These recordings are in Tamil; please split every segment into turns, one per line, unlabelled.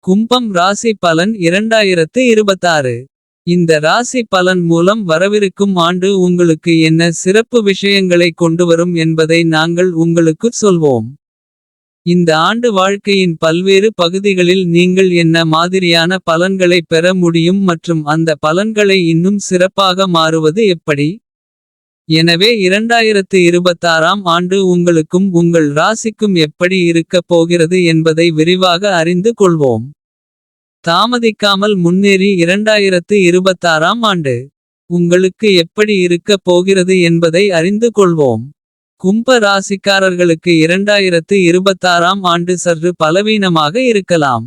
கும்பம் ராசி பலன் 2026. இந்த ராசி பலன் மூலம் வரவிருக்கும் ஆண்டு உங்களுக்கு என்ன சிறப்பு விஷயங்களை கொண்டுவரும் என்பதை நாங்கள் உங்களுக்குச் சொல்வோம். இந்த ஆண்டு வாழ்க்கையின் பல்வேறு பகுதிகளில் நீங்கள் என்ன மாதிரியான பலன்களை பெற முடியும் மற்றும் அந்த பலன்களை இன்னும் சிறப்பாக மாறுவது எப்படி. எனவே 2026ஆம் ஆண்டு உங்களுக்கும் உங்கள் ராசிக்கும் எப்படி இருக்கப் போகிறது என்பதை விரிவாக அறிந்து கொள்வோம். தாமதிக்காமல் முன்னேறி 2026ஆம் ஆண்டு உங்களுக்கு எப்படி இருக்கப் போகிறது என்பதை அறிந்து கொள்வோம். கும்ப ராசிக்காரர்களுக்கு 2026ஆம் ஆண்டு சற்று பலவீனமாக இருக்கலாம்.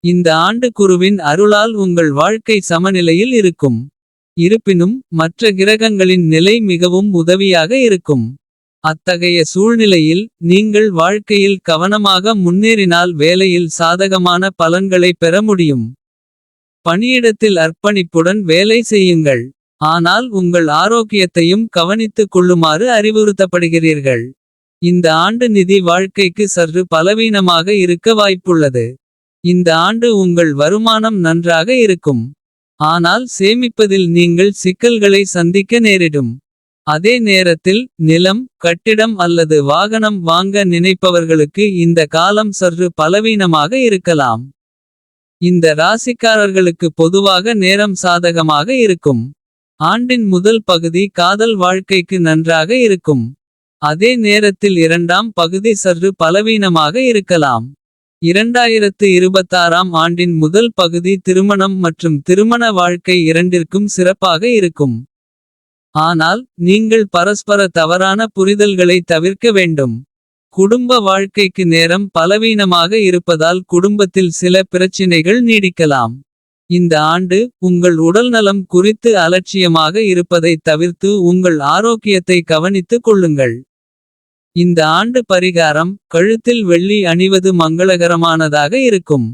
இந்த ஆண்டு குருவின் அருளால் உங்கள் வாழ்க்கை சமநிலையில் இருக்கும். இருப்பினும் மற்ற கிரகங்களின் நிலை மிகவும் உதவியாக இருக்கும். அத்தகைய சூழ்நிலையில் நீங்கள் வாழ்க்கையில் கவனமாக முன்னேறினால் வேலையில் சாதகமான பலன்களை பெற முடியும். பணியிடத்தில் அர்ப்பணிப்புடன் வேலை செய்யுங்கள். ஆனால் உங்கள் ஆரோக்கியத்தையும் கவனித்துக் கொள்ளுமாறு அறிவுறுத்தப்படுகிறீர்கள். இந்த ஆண்டு நிதி வாழ்க்கைக்கு சற்று பலவீனமாக இருக்க வாய்ப்புள்ளது. இந்த ஆண்டு உங்கள் வருமானம் நன்றாக இருக்கும். ஆனால் சேமிப்பதில் நீங்கள் சிக்கல்களை சந்திக்க நேரிடும். அதே நேரத்தில் நிலம் கட்டிடம் அல்லது வாகனம் வாங்க நினைப்பவர்களுக்கு இந்த காலம் சற்று பலவீனமாக இருக்கலாம். இந்த ராசிக்காரர்களுக்கு பொதுவாக நேரம் சாதகமாக இருக்கும். ஆண்டின் முதல் பகுதி காதல் வாழ்க்கைக்கு நன்றாக இருக்கும். அதே நேரத்தில் இரண்டாம் பகுதி சற்று பலவீனமாக இருக்கலாம். 2026ஆம் ஆண்டின் முதல் பகுதி திருமணம் மற்றும் திருமண வாழ்க்கை இரண்டிற்கும் சிறப்பாக இருக்கும். ஆனால் நீங்கள் பரஸ்பர தவறான புரிதல்களை தவிர்க்க வேண்டும். குடும்ப வாழ்க்கைக்கு நேரம் பலவீனமாக இருப்பதால் குடும்பத்தில் சில பிரச்சினைகள் நீடிக்கலாம். இந்த ஆண்டு உங்கள் உடல்நலம் குறித்து அலட்சியமாக இருப்பதை தவிர்த்து உங்கள் ஆரோக்கியத்தை கவனித்துக் கொள்ளுங்கள். இந்த ஆண்டு பரிகாரம் கழுத்தில் வெள்ளி அணிவது மங்களகரமானதாக இருக்கும்.